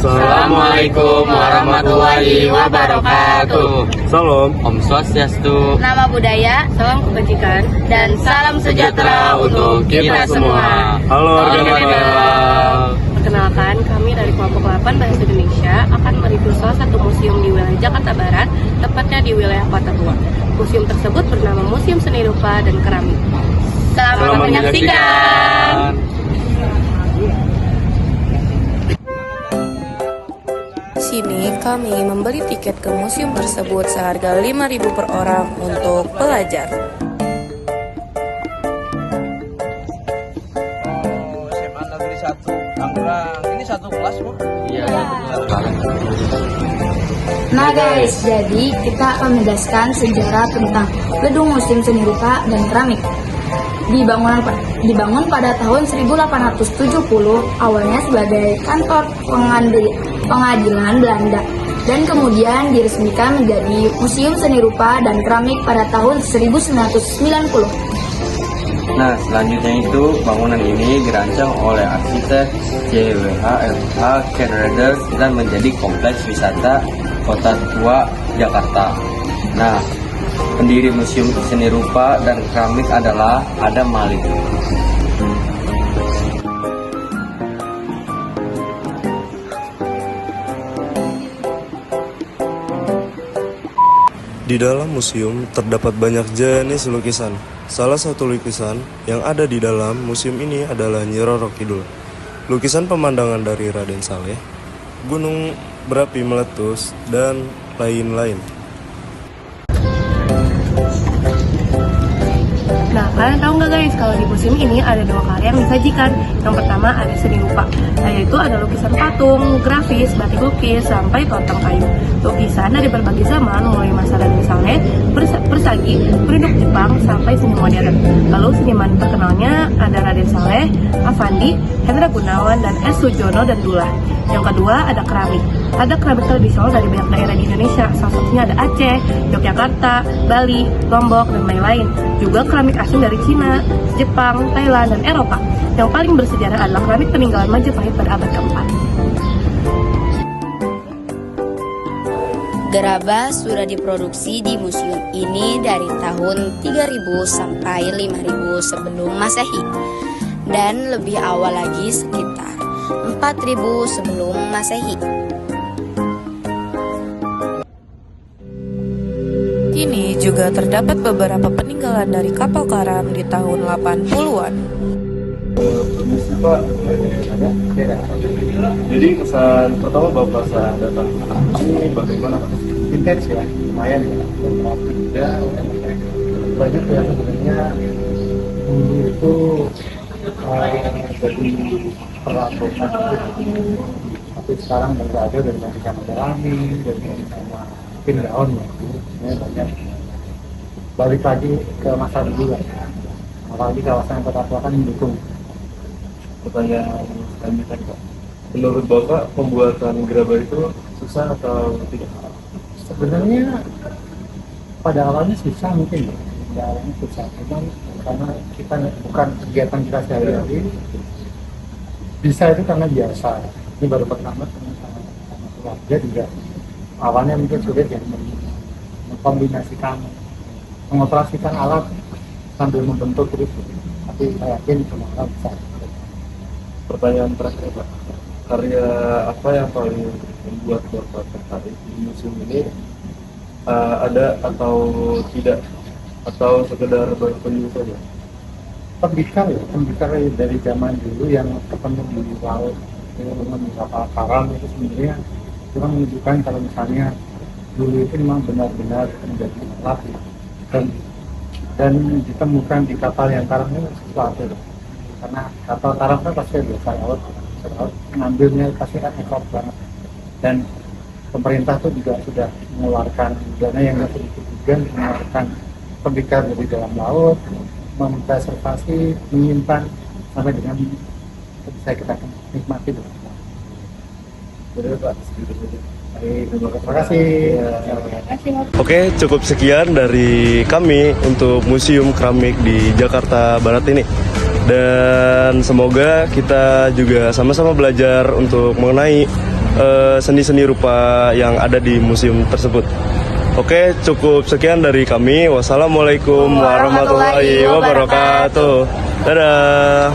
Assalamualaikum warahmatullahi wabarakatuh. Salam. Om Swastiastu. Nama budaya, salam kebajikan, dan salam sejahtera untuk kita semua. Halo rekan-rekan. Perkenalkan, kami dari kelompok 8 Bahasa Indonesia akan mereview salah satu museum di wilayah Jakarta Barat, tepatnya di wilayah Kota Tua. Museum tersebut bernama Museum Seni Rupa dan Keramik. Selamat menyaksikan. Sini kami membeli tiket ke museum tersebut seharga 5.000 per orang untuk pelajar. SMA Negeri 1 Tangerang. Ini satu kelas, Bu? Iya. Nah guys, jadi kita akan menjelaskan sejarah tentang Gedung Museum Seni Rupa dan Keramik. Dibangun pada tahun 1870, awalnya sebagai kantor pengadilan Belanda dan kemudian diresmikan menjadi Museum Seni Rupa dan Keramik pada tahun 1990. Nah, selanjutnya itu bangunan ini dirancang oleh arsitek JWH LH Kenrader dan menjadi kompleks wisata Kota Tua Jakarta. Nah, pendiri Museum Seni Rupa dan Keramik adalah Adam Malik. Di dalam museum terdapat banyak jenis lukisan. Salah satu lukisan yang ada di dalam museum ini adalah Nyi Roro Kidul. Lukisan pemandangan dari Raden Saleh, gunung berapi meletus, dan lain-lain. Nah, kalian tahu nggak guys, kalau di museum ini ada 2 karya yang disajikan. Yang pertama ada seni rupa, yaitu ada lukisan patung, grafis, batik lukis, sampai totem kayu. Lukisan dari berbagai zaman, mulai masa Raden Saleh, persagi, penduduk Jepang, sampai seni modern. Lalu seniman terkenalnya ada Raden Saleh, Avandi, Hendra Gunawan, dan S. Sujono dan Dullah. Yang kedua ada keramik. Ada keramik tradisional dari banyak daerah di Indonesia, salah satunya ada Aceh, Yogyakarta, Bali, Lombok, dan lain-lain. Juga keramik asing dari Cina, Jepang, Thailand, dan Eropa. Yang paling bersejarah adalah keramik peninggalan Majapahit pada abad keempat. Gerabah sudah diproduksi di museum ini dari tahun 3000 sampai 5000 sebelum Masehi, dan lebih awal lagi sekitar 4000 sebelum Masehi. Kini juga terdapat beberapa peninggalan dari kapal karam di tahun 80-an. Jadi kesan pertama Bapak saat datang ini bagaimana? Intens ya, lumayan ya. Banyak ya sebenarnya dulu itu jadi peraturan, tapi sekarang nggak ada dari yang mengalami dari sama mungkin daun ya, banyak balik lagi ke masa dulu lah. Apalagi kawasan Kota Tua kan mendukung. Pertanyaan selanjutnya Pak, menurut Bapak pembuatan gerabah itu susah atau tidak? Sebenarnya pada awalnya susah mungkin ya, pada awalnya susah, cuman karena kita bukan kegiatan kita sehari-hari, bisa itu karena biasa. Ini baru pertama sama keluarga juga. Awalnya mungkin sulit ya mengkombinasikan, mengoperasikan alat sambil membentuk terus, tapi saya yakin semua orang bisa. Pertanyaan terakhir Pak, karya apa yang paling membuat Bapak tertarik di museum ini? Ada atau tidak, atau sekedar berkunjung saja? Tembikar ya, tembikar dari zaman dulu yang ketemu di laut, di kapal karam itu sebenarnya cuma menunjukkan kalau misalnya dulu itu memang benar-benar menjadi alat ya. Dan ditemukan di kapal yang karam ini sesuatu ya. Karena kapal karam kan pasti biasa laut ngambilnya pasti kan ekor banget, dan pemerintah tuh juga sudah mengeluarkan dana yang nggak sedikit juga mengeluarkan tembikar dari dalam laut, mempreservasi, menyimpan sampai dengan bisa kita nikmati bersama. Boleh Pak, segitu saja. Terima kasih. Oke, cukup sekian dari kami untuk Museum Keramik di Jakarta Barat ini. Dan semoga kita juga sama-sama belajar untuk mengenai seni-seni rupa yang ada di museum tersebut. Oke, cukup sekian dari kami. Wassalamualaikum warahmatullahi wabarakatuh. Dadah.